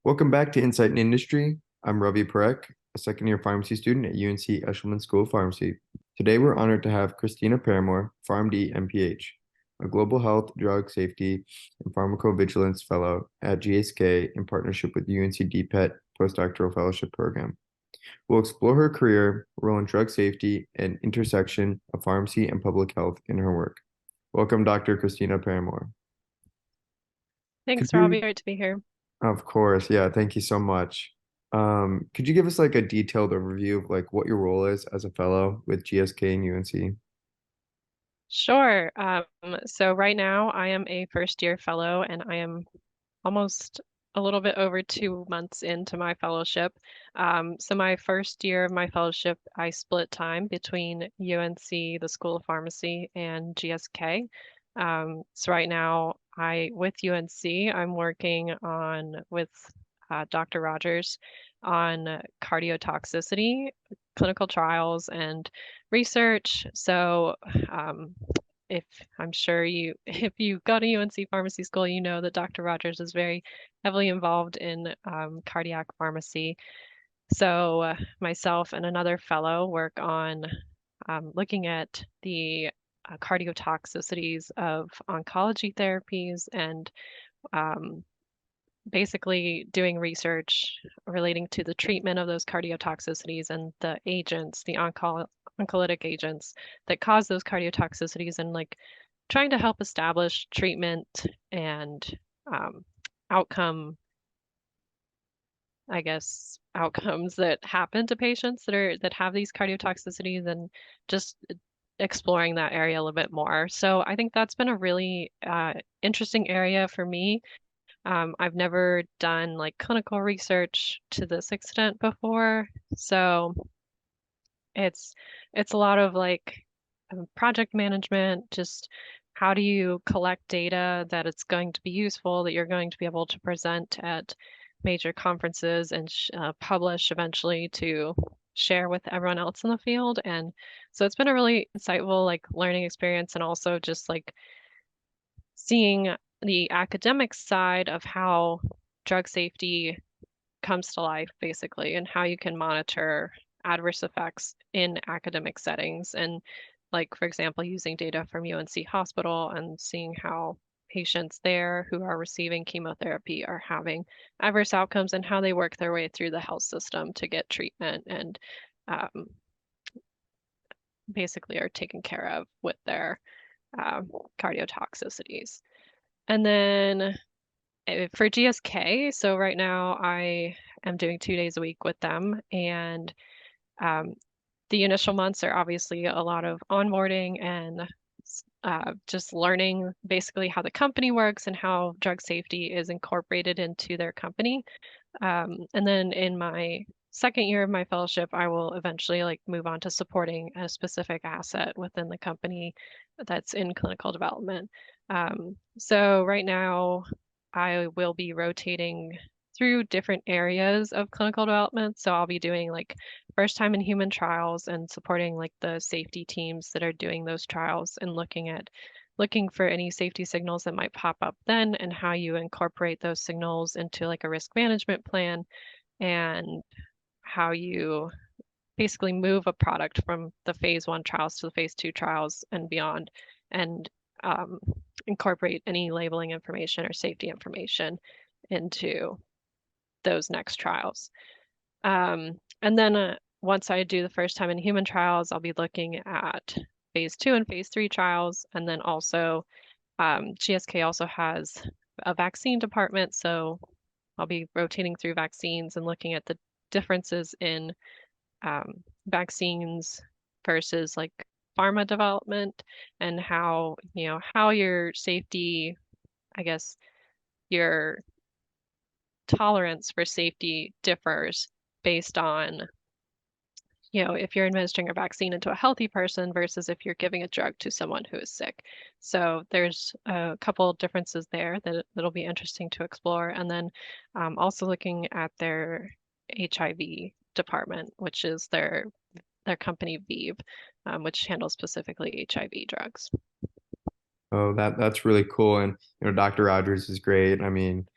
Welcome back to Insight in Industry. I'm Ravi Parekh, a second-year pharmacy student at UNC Eshelman School of Pharmacy. Today, we're honored to have Kristina Paramore, PharmD, MPH, a Global Health, Drug Safety, and Pharmacovigilance Fellow at GSK in partnership with UNC DPET Post-Doctoral Fellowship Program. We'll explore her career, role in drug safety, and intersection of pharmacy and public health in her work. Welcome, Dr. Kristina Paramore. Could Thanks, you Robbie. Great to be here. Of course, yeah, thank you so much. Could you give us like a detailed overview of like what your role is as a fellow with GSK and UNC? Sure. So right now I am a first year fellow and I am almost a little bit over 2 months into my fellowship. So my first year of my fellowship, I split time between UNC, the School of Pharmacy, and GSK. So right now with UNC, I'm working with Dr. Rogers on cardiotoxicity, clinical trials, and research. So if I'm sure if you go to UNC Pharmacy School, you know that Dr. Rogers is very heavily involved in cardiac pharmacy. So myself and another fellow work on looking at the cardiotoxicities of oncology therapies and um, basically doing research relating to the treatment of those cardiotoxicities and the agents, the oncolytic agents that cause those cardiotoxicities, and like trying to help establish treatment and um, outcome, I guess, outcomes that happen to patients that have these cardiotoxicities, and just exploring that area a little bit more. So I think that's been a really interesting area for me. I've never done like clinical research to this extent before, so it's it's a lot of like project management, just how do you collect data that it's going to be useful, that you're going to be able to present at major conferences and publish eventually to share with everyone else in the field. And so it's been a really insightful like learning experience, and also just like seeing the academic side of how drug safety comes to life, basically, and how you can monitor adverse effects in academic settings. And, like, for example, using data from UNC Hospital and seeing how patients there who are receiving chemotherapy are having adverse outcomes, and how they work their way through the health system to get treatment and um, basically are taken care of with their cardiotoxicities. And then for GSK, so right now I am doing 2 days a week with them, and um, the initial months are obviously a lot of onboarding and just learning basically how the company works and how drug safety is incorporated into their company. And then in my second year of my fellowship, I will eventually like move on to supporting a specific asset within the company that's in clinical development. So right now, I will be rotating through different areas of clinical development. So I'll be doing like first time in human trials and supporting like the safety teams that are doing those trials, and looking for any safety signals that might pop up then, and how you incorporate those signals into like a risk management plan, and how you basically move a product from the phase 1 trials to the phase 2 trials and beyond, and um, incorporate any labeling information or safety information into those next trials. And then once I do the first time in human trials, I'll be looking at phase 2 and phase 3 trials. And then also GSK also has a vaccine department. So I'll be rotating through vaccines and looking at the differences in vaccines versus like pharma development, and how your safety, I guess, your tolerance for safety differs based on, if you're administering a vaccine into a healthy person versus if you're giving a drug to someone who is sick. So there's a couple differences there that'll be interesting to explore. And then also looking at their HIV department, which is their company ViiV, which handles specifically HIV drugs. Oh, that's really cool. And Dr. Rogers is great. I mean,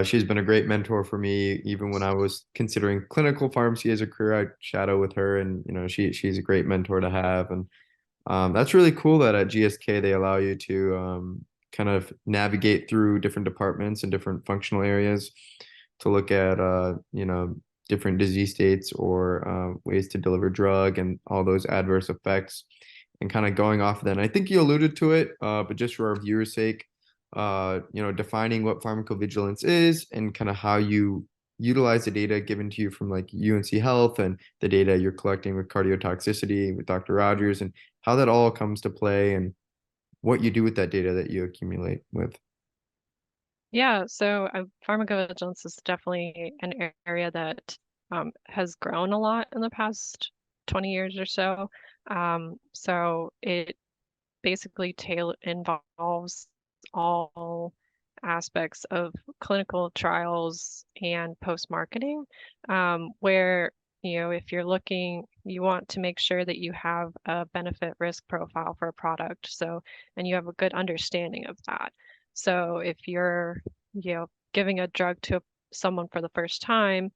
She's been a great mentor for me, even when I was considering clinical pharmacy as a career. I shadow with her, and she's a great mentor to have. And that's really cool that at GSK they allow you to kind of navigate through different departments and different functional areas to look at different disease states or ways to deliver drug and all those adverse effects, and kind of going off of that. And I think you alluded to it, but just for our viewers' sake, defining what pharmacovigilance is and kind of how you utilize the data given to you from like UNC Health and the data you're collecting with cardiotoxicity with Dr. Rogers, and how that all comes to play and what you do with that data that you accumulate with. Yeah, so pharmacovigilance is definitely an area that has grown a lot in the past 20 years or so. So it basically involves all aspects of clinical trials and post-marketing, where, if you're looking, you want to make sure that you have a benefit risk profile for a product. So, and you have a good understanding of that. So if you're, giving a drug to someone for the first time,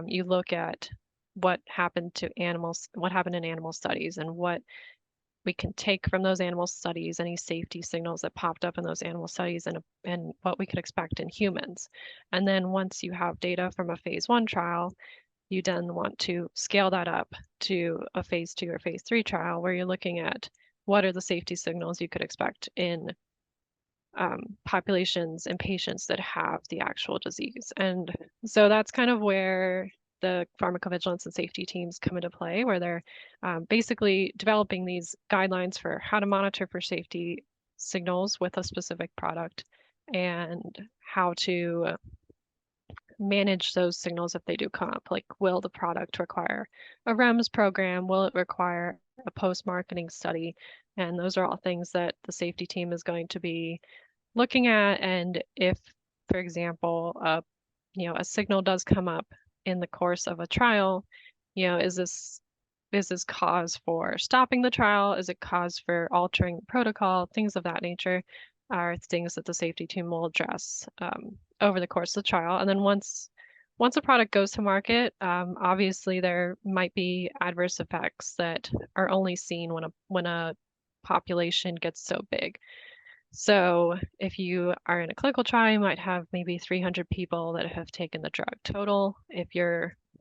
you look at what happened to animals, what happened in animal studies, and what we can take from those animal studies, any safety signals that popped up in those animal studies, and what we could expect in humans. And then once you have data from a phase 1 trial, you then want to scale that up to a phase 2 or phase 3 trial where you're looking at what are the safety signals you could expect in populations and patients that have the actual disease. And so that's kind of where the pharmacovigilance and safety teams come into play, where they're basically developing these guidelines for how to monitor for safety signals with a specific product and how to manage those signals if they do come up. Like, will the product require a REMS program? Will it require a post-marketing study? And those are all things that the safety team is going to be looking at. And if, for example, a signal does come up in the course of a trial, is this cause for stopping the trial? Is it cause for altering the protocol? Things of that nature are things that the safety team will address over the course of the trial. And then once a product goes to market, obviously there might be adverse effects that are only seen when a population gets so big. So if you are in a clinical trial, you might have maybe 300 people that have taken the drug total.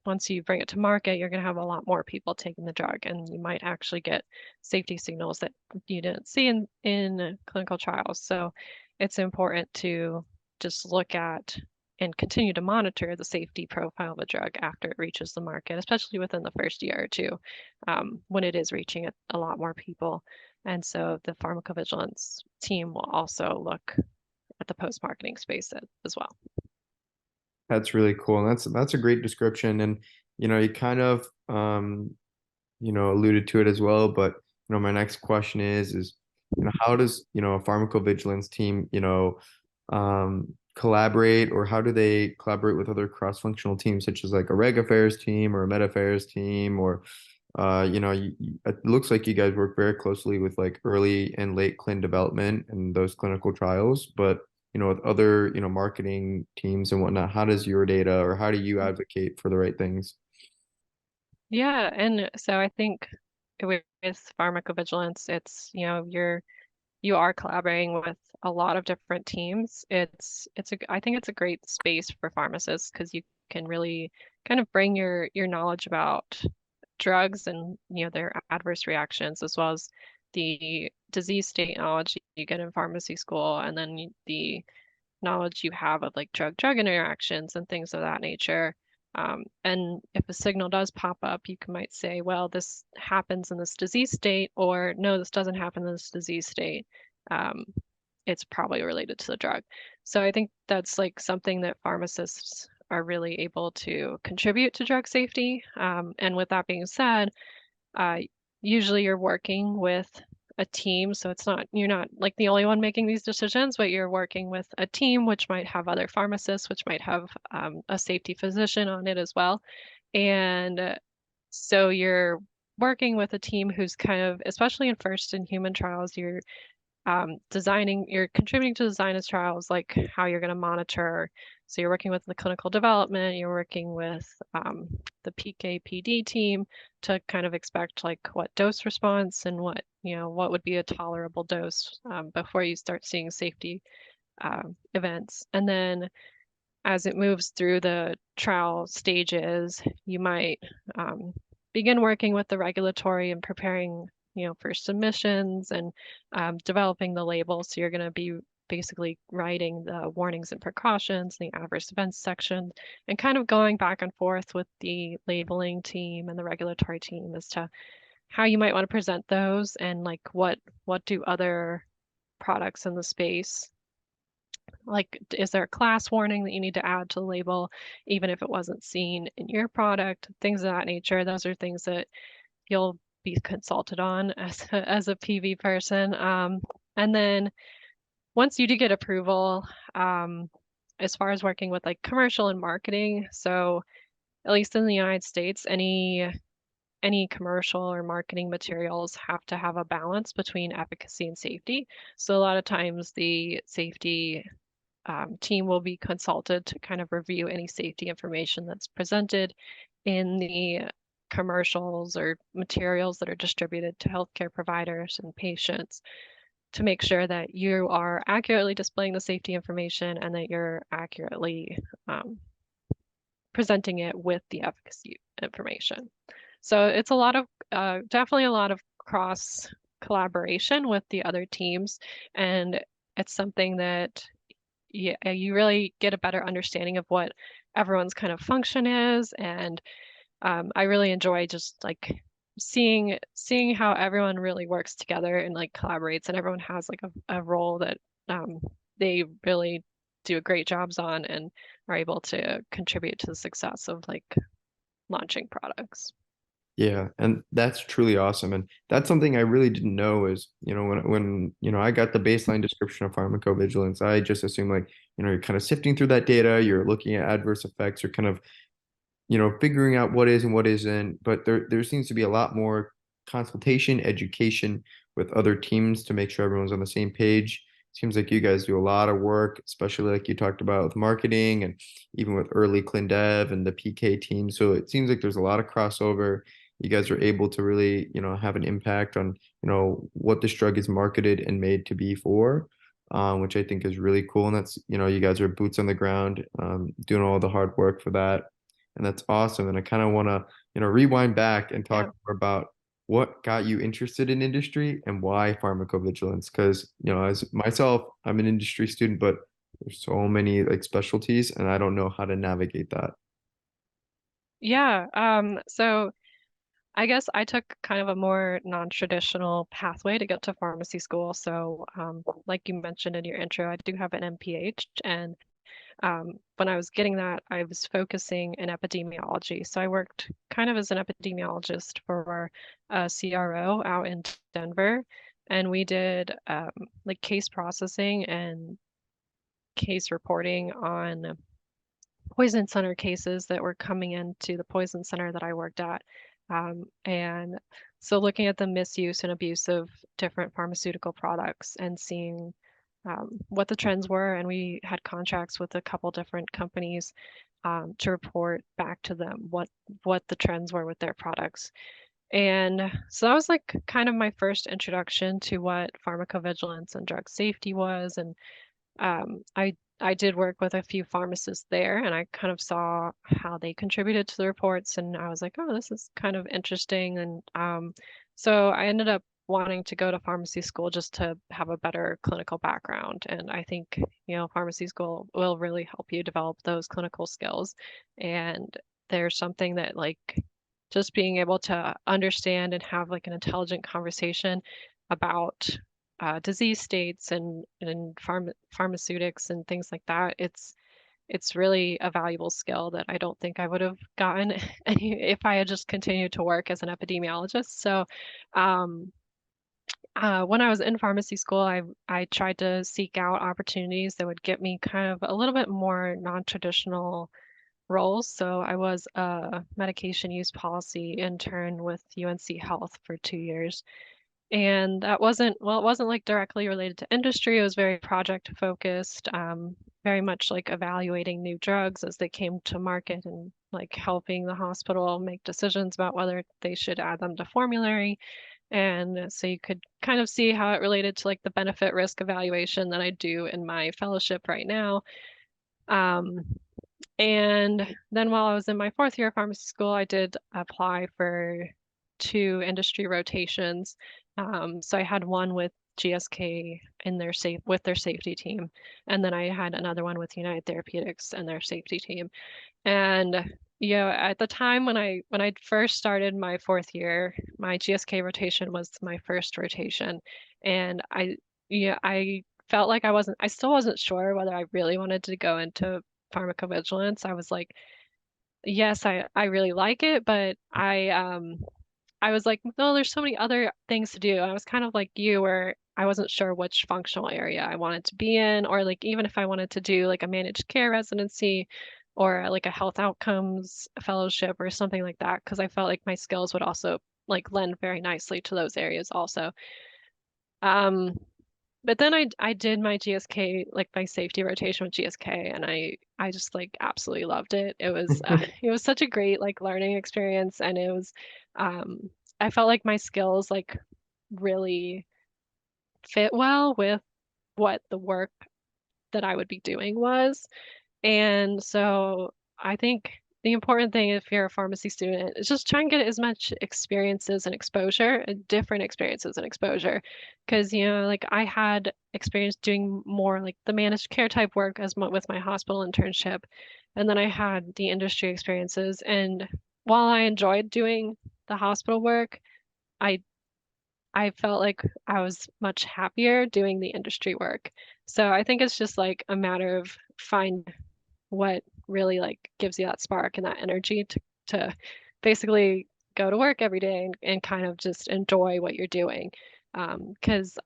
Once you bring it to market, you're going to have a lot more people taking the drug, and you might actually get safety signals that you didn't see in clinical trials. So it's important to just look at and continue to monitor the safety profile of a drug after it reaches the market, especially within the first year or two, when it is reaching a lot more people. And so the pharmacovigilance team will also look at the post-marketing space as well. That's really cool. And that's a great description. And you kind of alluded to it as well, but my next question is how does a pharmacovigilance team collaborate, or how do they collaborate with other cross-functional teams such as like a reg affairs team or a med affairs team, or it looks like you guys work very closely with like early and late clin development and those clinical trials, but with other marketing teams and whatnot, how does your data, or how do you advocate for the right things? Yeah, and so I think with pharmacovigilance, it's, you are collaborating with a lot of different teams. I think it's a great space for pharmacists because you can really kind of bring your knowledge about drugs and their adverse reactions, as well as the disease state knowledge you get in pharmacy school, and then the knowledge you have of like drug-drug interactions and things of that nature. And if a signal does pop up, you might say, well, this happens in this disease state, or no, this doesn't happen in this disease state. Um, it's probably related to the drug. So I think that's like something that pharmacists are really able to contribute to drug safety. And with that being said, uh, usually you're working with a team, so you're not like the only one making these decisions, but you're working with a team which might have other pharmacists, which might have a safety physician on it as well. And so you're working with a team who's kind of, especially in first in human trials, you're contributing to the design of trials, like how you're going to monitor. So you're working with the clinical development, you're working with the PK/PD team to kind of expect like what dose response and what would be a tolerable dose before you start seeing safety events. And then as it moves through the trial stages, you might begin working with the regulatory and preparing, for submissions and developing the label. So you're going to be basically writing the warnings and precautions, the adverse events section, and kind of going back and forth with the labeling team and the regulatory team as to how you might want to present those and like what do other products in the space, like, is there a class warning that you need to add to the label, even if it wasn't seen in your product? Things of that nature. Those are things that you'll be consulted on as a PV person. And then once you do get approval, as far as working with like commercial and marketing, so at least in the United States, any commercial or marketing materials have to have a balance between efficacy and safety. So a lot of times the safety team will be consulted to kind of review any safety information that's presented in the commercials or materials that are distributed to healthcare providers and patients to make sure that you are accurately displaying the safety information and that you're accurately presenting it with the efficacy information. So it's a lot of, definitely a lot of cross collaboration with the other teams. And it's something that you really get a better understanding of what everyone's kind of function is. And I really enjoy just like seeing how everyone really works together and like collaborates, and everyone has like a role that they really do a great jobs on and are able to contribute to the success of like launching products. Yeah, and that's truly awesome. And that's something I really didn't know is, when I got the baseline description of pharmacovigilance, I just assumed like, you're kind of sifting through that data, you're looking at adverse effects, you're kind of, figuring out what is and what isn't. But there seems to be a lot more consultation, education with other teams to make sure everyone's on the same page. Seems like you guys do a lot of work, especially like you talked about with marketing and even with early clin dev and the PK team. So it seems like there's a lot of crossover. You guys are able to really, have an impact on, what this drug is marketed and made to be for, which I think is really cool. And that's, you guys are boots on the ground, doing all the hard work for that. And that's awesome. And I kind of want to, rewind back and Yeah. talk more about what got you interested in industry and why pharmacovigilance. Because, as myself, I'm an industry student, but there's so many like specialties and I don't know how to navigate that. Yeah. So I guess I took kind of a more non-traditional pathway to get to pharmacy school. So, like you mentioned in your intro, I do have an MPH, and when I was getting that, I was focusing in epidemiology. So I worked kind of as an epidemiologist for a CRO out in Denver, and we did like case processing and case reporting on poison center cases that were coming into the poison center that I worked at. And so looking at the misuse and abuse of different pharmaceutical products and seeing what the trends were. And we had contracts with a couple different companies to report back to them what the trends were with their products. And so that was like kind of my first introduction to what pharmacovigilance and drug safety was. And I did work with a few pharmacists there, and I kind of saw how they contributed to the reports, and I was like, oh, this is kind of interesting. And so I ended up wanting to go to pharmacy school just to have a better clinical background. And I think, pharmacy school will really help you develop those clinical skills. And there's something that like just being able to understand and have like an intelligent conversation about disease states and pharmaceutics and things like that. It's really a valuable skill that I don't think I would have gotten if I had just continued to work as an epidemiologist. So um, when I was in pharmacy school, I tried to seek out opportunities that would get me kind of a little bit more non-traditional roles. So I was a medication use policy intern with UNC Health for 2 years. And that wasn't, well, it wasn't like directly related to industry. It was very project focused, very much like evaluating new drugs as they came to market and like helping the hospital make decisions about whether they should add them to formulary. And so you could kind of see how it related to like the benefit risk evaluation that I do in my fellowship right now. Um, and then while I was in my fourth year of pharmacy school, I did apply for two industry rotations. So I had one with GSK in their with their safety team, and then I had another one with United Therapeutics and their safety team. And at the time when I first started my fourth year, my GSK rotation was my first rotation, and I felt like I still wasn't sure whether I really wanted to go into pharmacovigilance. I was like, yes, I really like it, but I was like, no, there's so many other things to do. I was kind of like you, where I wasn't sure which functional area I wanted to be in, or like even if I wanted to do like a managed care residency or like a health outcomes fellowship or something like that, because I felt like my skills would also like lend very nicely to those areas also. Um, but then I did my GSK, like my safety rotation with GSK, and I just like absolutely loved it. It was it was such a great like learning experience, and it was um I felt like my skills like really fit well with what the work that I would be doing was. And so I think the important thing if you're a pharmacy student is just try and get as much experiences and exposure, different experiences and exposure. Because, like I had experience doing more like the managed care type work with my hospital internship. And then I had the industry experiences. And while I enjoyed doing the hospital work, I I felt like I was much happier doing the industry work. So I think it's just like a matter of find what really like gives you that spark and that energy to basically go to work every day and kind of just enjoy what you're doing. Because,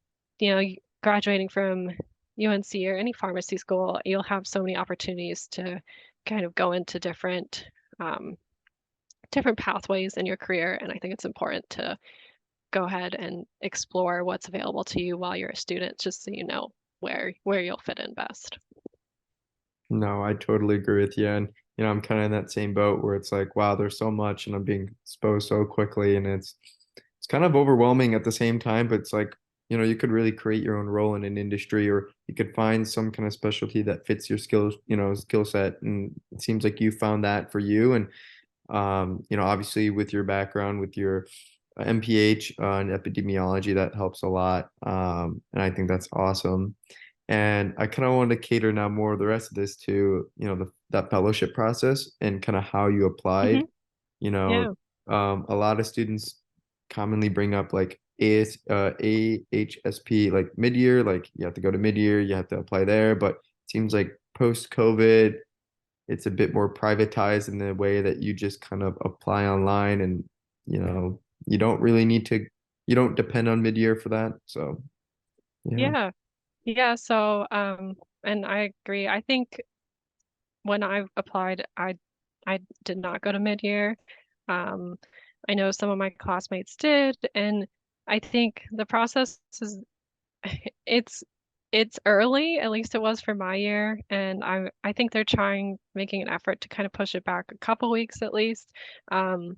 graduating from UNC or any pharmacy school, you'll have so many opportunities to kind of go into um, different pathways in your career. And I think it's important to go ahead and explore what's available to you while you're a student, just so you know where you'll fit in best. No, I totally agree with you. And, I'm kind of in that same boat where it's like, wow, there's so much and I'm being exposed so quickly. And it's kind of overwhelming at the same time, but it's like, you could really create your own role in an industry, or you could find some kind of specialty that fits your skills, skill set. And it seems like you found that for you. And, obviously with your background, with your MPH and epidemiology, that helps a lot. And I think that's awesome. And I kind of want to cater now more of the rest of this to, that fellowship process and kind of how you applied. Hmm. You know, Yeah. a lot of students commonly bring up like AHSP, like mid-year, like you have to go to mid-year, you have to apply there. But it seems like post-COVID, it's a bit more privatized in the way that you just kind of apply online and, you don't really you don't depend on mid-year for that. So, yeah. Yeah. Yeah. So, and I agree. I think when I applied, I did not go to mid-year. Um, I know some of my classmates did, and I think the process is it's it's early, at least it was for my year, and I think they're making an effort to kind of push it back a couple weeks at least. Um,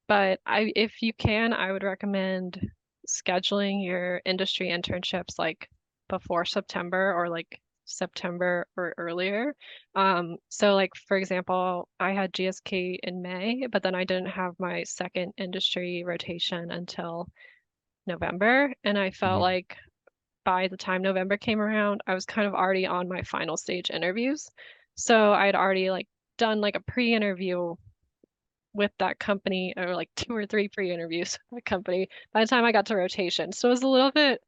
but if you can, I would recommend scheduling your industry internships like before September or like September or earlier. So like for example, I had GSK in May, but then I didn't have my second industry rotation until November, and I felt Mhm. like by the time November came around, I was kind of already on my final stage interviews. So I'd already like done like a pre-interview with that company, or like two or three pre-interviews with that company by the time I got to rotation. So it was a little bit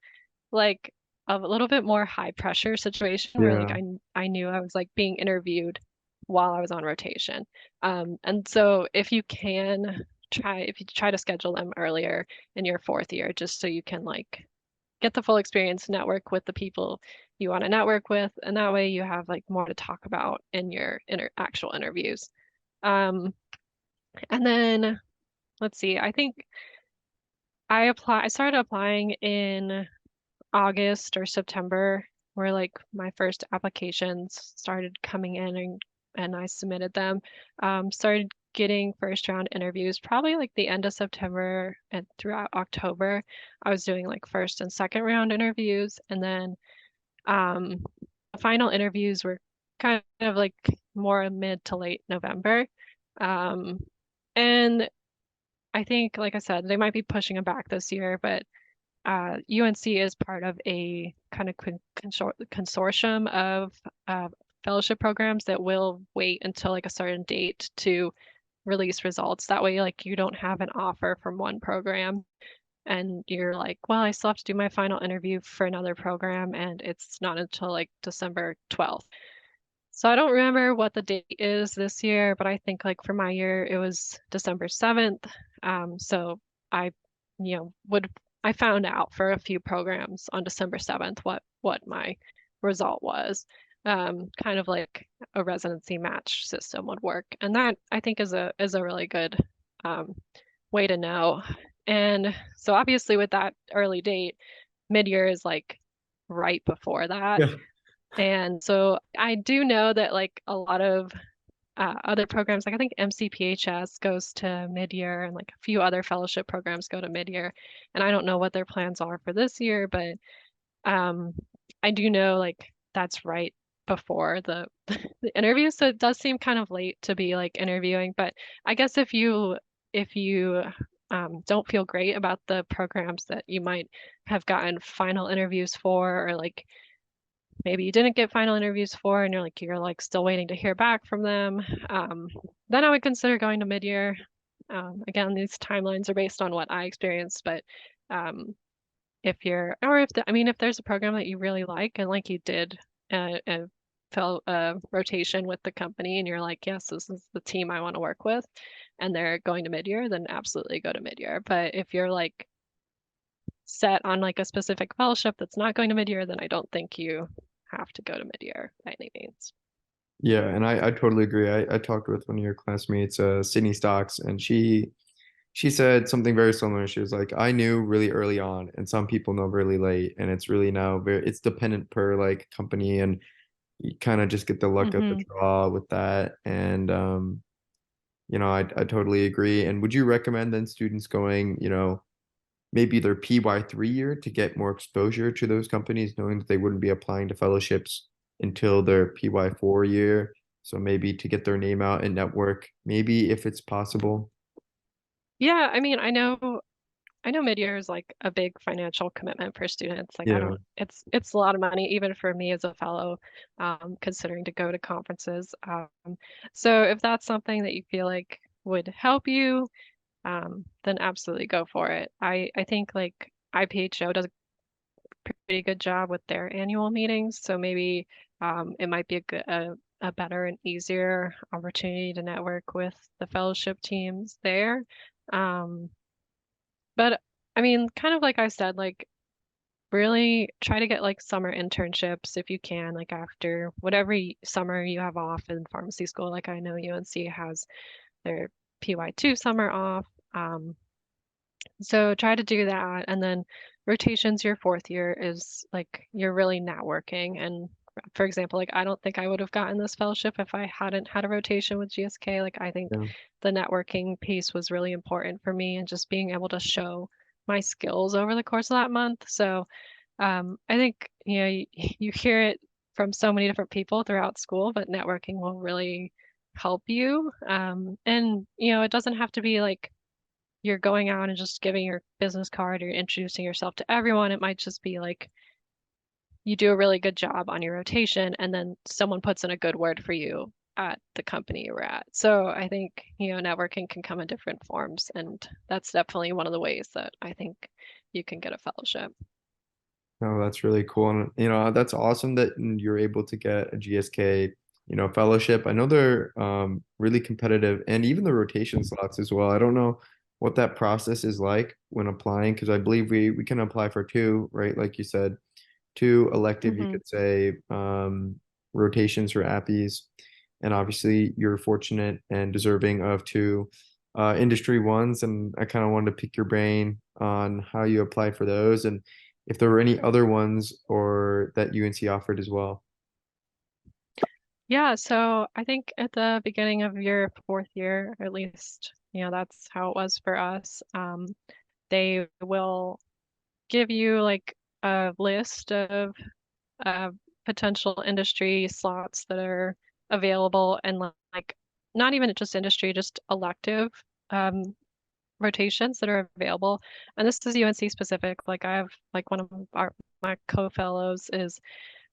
like a little bit more high pressure situation where like Yeah. I knew I was like being interviewed while I was on rotation. And so if you try to schedule them earlier in your fourth year, just so you can like get the full experience, network with the people you want to network with, and that way you have like more to talk about in your actual interviews. Um, and then let's see, I think I started applying in August or September, where like my first applications started coming in, and I submitted them. Started getting first round interviews probably like the end of September, and throughout October I was doing like first and second round interviews, and then um, the final interviews were kind of like more mid to late November. Um, and I think, like I said, they might be pushing them back this year, but UNC is part of a kind of consortium of fellowship programs that will wait until like a certain date to release results. That way, like you don't have an offer from one program and you're like, well, I still have to do my final interview for another program, and it's not until like December 12th. So I don't remember what the date is this year, but I think like for my year it was December 7th. So I, would I found out for a few programs on December 7th what my result was. Kind of like a residency match system would work. And that I think is a really good way to know. And so obviously with that early date, mid-year is like right before that. Yeah. And so I do know that like a lot of other programs, like I think MCPHS goes to mid-year, and like a few other fellowship programs go to mid-year. And I don't know what their plans are for this year, but um, I do know like that's right before the interview. So it does seem kind of late to be like interviewing. But I guess if you don't feel great about the programs that you might have gotten final interviews for, or like maybe you didn't get final interviews for and you're like still waiting to hear back from them, um, then I would consider going to mid-year. Again, these timelines are based on what I experienced, but um, if you're or if the, I mean if there's a program that you really like and like you did a rotation with the company and you're like, yes, this is the team I want to work with, and they're going to mid-year, then absolutely go to mid-year. But if you're like set on like a specific fellowship that's not going to mid-year, then I don't think you have to go to mid-year by any means. Yeah, and I totally agree. I talked with one of your classmates, Sydney Stocks, and she said something very similar. She was like, I knew really early on, and some people know really late, and it's really now very it's dependent per like company, and you kind of just get the luck of the Hmm. draw with that. And I totally agree. And would you recommend then students going, maybe their PY3 year to get more exposure to those companies, knowing that they wouldn't be applying to fellowships until their PY4 year? So maybe to get their name out and network, maybe if it's possible. Yeah, I mean, I know mid-year is like a big financial commitment for students. Like I Yeah. don't, it's a lot of money even for me as a fellow, considering to go to conferences. So if that's something that you feel like would help you, then absolutely go for it. I think like IPHO does pretty good job with their annual meetings. So maybe it might be a better and easier opportunity to network with the fellowship teams there. Um, but I mean, kind of like I said, like really try to get like summer internships if you can, like after whatever summer you have off in pharmacy school. Like I know UNC has their PY2 summer off. So try to do that. And then rotations your fourth year is like you're really networking. And for example, like I don't think I would have gotten this fellowship if I hadn't had a rotation with GSK. Like I think Yeah. the networking piece was really important for me and just being able to show my skills over the course of that month. So I think, you hear it from so many different people throughout school, but networking will really help you. And it doesn't have to be like you're going out and just giving your business card or introducing yourself to everyone. It might just be like you do a really good job on your rotation and then someone puts in a good word for you at the company you were at. So I think, networking can come in different forms, and that's definitely one of the ways that I think you can get a fellowship. No, that's really cool. And that's awesome that you're able to get a GSK, fellowship. I know they're really competitive and even the rotation slots as well. I don't know what that process is like when applying because I believe we can apply for two, right? Like you said, two elective, you Hmm. could say, rotations for appies. And obviously you're fortunate and deserving of two. industry ones, and I kind of wanted to pick your brain on how you apply for those and if there were any other ones or that UNC offered as well. Yeah, so I think at the beginning of your fourth year, or at least, that's how it was for us. They will give you like a list of uh, potential industry slots that are available, and like not even just industry, just elective um, rotations that are available. And this is UNC specific. Like I have like one of my co-fellows is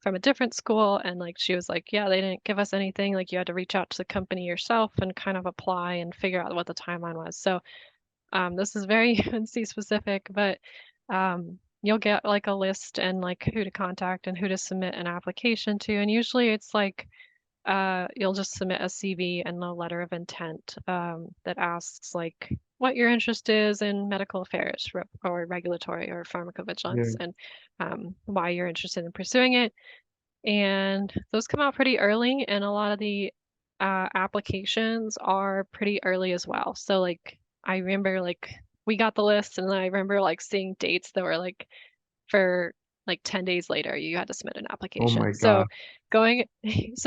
from a different school, and like she was like, yeah, they didn't give us anything. Like you had to reach out to the company yourself and kind of apply and figure out what the timeline was. So this is very UNC specific, but you'll get like a list and like who to contact and who to submit an application to. And usually it's like you'll just submit a CV and a letter of intent that asks like what your interest is in medical affairs or regulatory or Yeah. pharmacovigilance, and why you're interested in pursuing it. And those come out pretty early, and a lot of the applications are pretty early as well. So like I remember like we got the list, and then I remember like seeing dates that were like for like 10 days later you had to submit an Oh my application. So God. going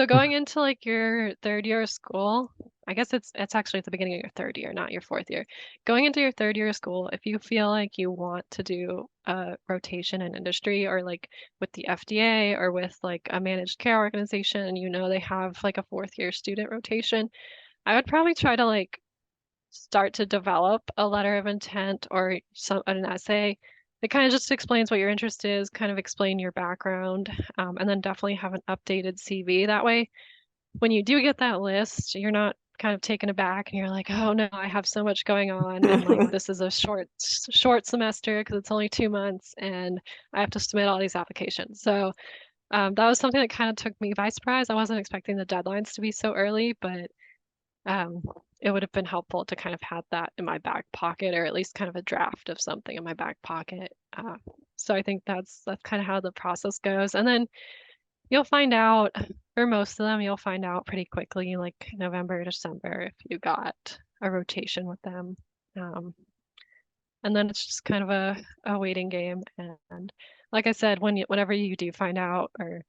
going into like your third year of school, I guess it's actually at the beginning of your third year, not your fourth year. Going into your third year of school, if you feel like you want to do a rotation in industry or like with the FDA or with like a managed care organization, and they have like a fourth year student rotation, I would probably try to like start to develop a letter of intent or an essay that kind of just explains what your interest is, kind of explain your background, and then definitely have an updated CV. That way, when you do get that list, you're not kind of taken aback and you're like, oh no, I have so much going on, and like this is a short semester because it's only 2 months, and I have to submit all these applications. So that was something that kind of took me by surprise. I wasn't expecting the deadlines to be so early, but um, it would have been helpful to kind of have that in my back pocket, or at least kind of a draft of something in my back pocket. So I think that's kind of how the process goes. And then you'll find out, for most of them, you'll find out pretty quickly, like November, December, if you got a rotation with them. Um, and then it's just kind of a waiting game. And like I said, whenever you do find out or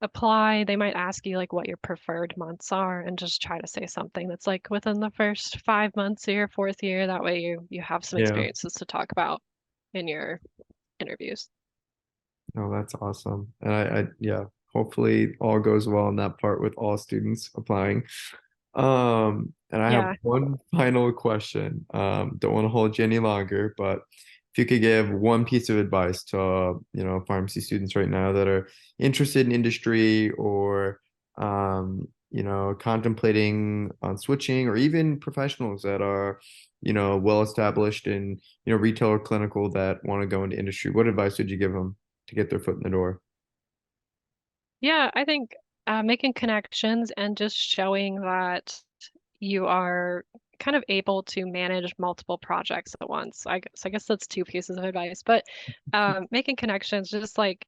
apply, they might ask you like what your preferred months are, and just try to say something that's like within the first 5 months of your fourth year. That way you have some Yeah. experiences to talk about in your interviews. Oh, that's awesome. And yeah, hopefully all goes well in that part with all students applying. And I have Yeah. one final question. Don't want to hold you any longer, but if you could give one piece of advice to, pharmacy students right now that are interested in industry or, contemplating on switching, or even professionals that are, well established in, retail or clinical that want to go into industry, what advice would you give them to get their foot in the door? Yeah, I think making connections and just showing that you are kind of able to manage multiple projects at once. I guess that's two pieces of advice, but making connections, just like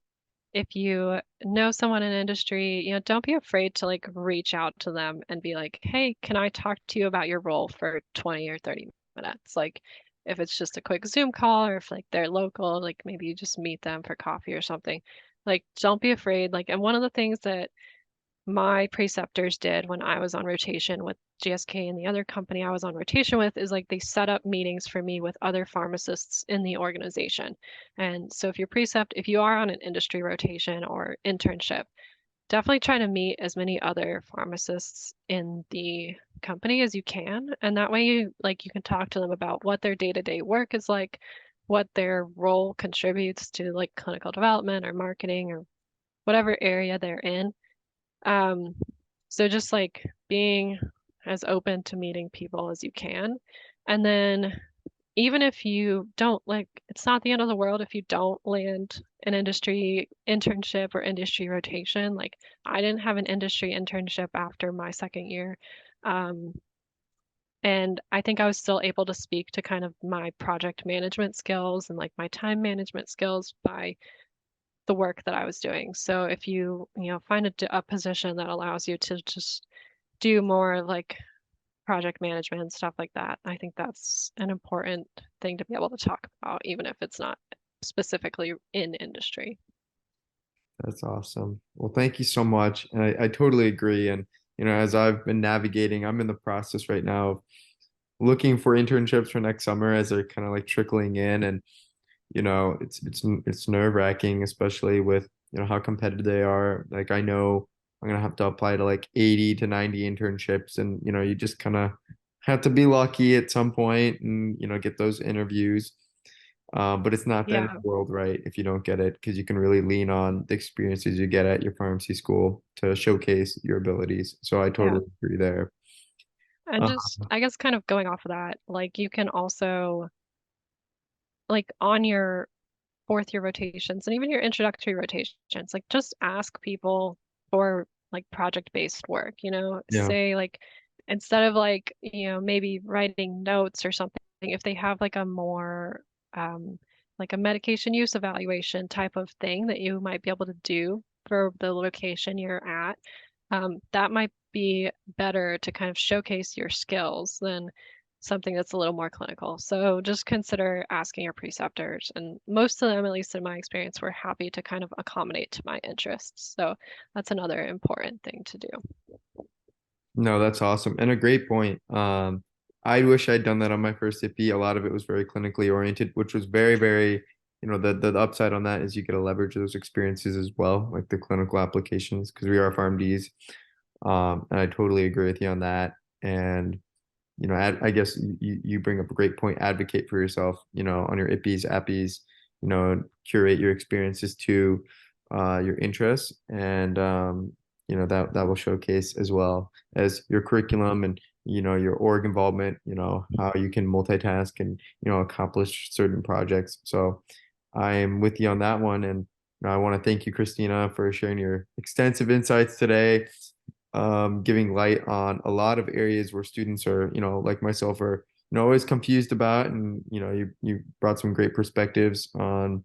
if you know someone in industry, don't be afraid to like reach out to them and be like, hey, can I talk to you about your role for 20 or 30 minutes? Like if it's just a quick Zoom call, or if like they're local, like maybe you just meet them for coffee or something. Like don't be afraid. Like, and one of the things that my preceptors did when I was on rotation with GSK and the other company I was on rotation with is like they set up meetings for me with other pharmacists in the organization. And so if you are on an industry rotation or internship, definitely try to meet as many other pharmacists in the company as you can. And that way you can talk to them about what their day-to-day work is like, what their role contributes to like clinical development or marketing or whatever area they're in. um, so just like being as open to meeting people as you can. And then even if you don't, like, it's not the end of the world if you don't land an industry internship or industry rotation. Like I didn't have an industry internship after my second year. Um, and I think I was still able to speak to kind of my project management skills and like my time management skills by the work that I was doing. So if you find a position that allows you to just do more like project management and stuff like that. I think that's an important thing to be able to talk about, even if it's not specifically in industry. That's awesome. Well, thank you so much. And I totally agree. And, as I've been navigating, I'm in the process right now of looking for internships for next summer as they're kind of like trickling in. And, it's nerve-wracking, especially with, how competitive they are. Like I know I'm gonna have to apply to like 80 to 90 internships, and you just kind of have to be lucky at some point and get those interviews. But it's not the end of Yeah, the world, right? If you don't get it, because you can really lean on the experiences you get at your pharmacy school to showcase your abilities. So I yeah. totally agree there. And Uh, just, I guess, kind of going off of that, like you can also, like on your fourth year rotations and even your introductory rotations, like just ask people for like project based work, yeah, say like instead of like, maybe writing notes or something, if they have like a more like a medication use evaluation type of thing that you might be able to do for the location you're at, that might be better to kind of showcase your skills than something that's a little more clinical. So just consider asking your preceptors. And most of them, at least in my experience, were happy to kind of accommodate to my interests. So that's another important thing to do. no, that's awesome and a great point. I wish I'd done that on my first IPE. A lot of it was very clinically oriented, which was very, very, the upside on that is you get to leverage those experiences as well, like the clinical applications, because we are PharmDs. And I totally agree with you on that. And I guess you bring up a great point. Advocate for yourself, on your IPPs, APPs, curate your experiences to your interests, and that will showcase as well as your curriculum and your org involvement. How you can multitask and accomplish certain projects. So I am with you on that one, and I want to thank you, Kristina, for sharing your extensive insights today, giving light on a lot of areas where students are, like myself, are, always confused about. And, you brought some great perspectives on,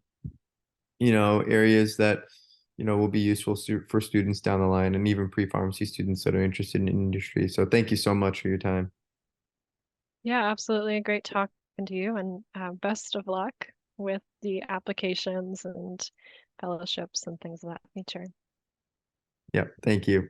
areas that, will be useful for students down the line and even pre-pharmacy students that are interested in industry. So thank you so much for your time. Yeah, absolutely. Great talking to you, and best of luck with the applications and fellowships and things of that nature. Yeah, thank you.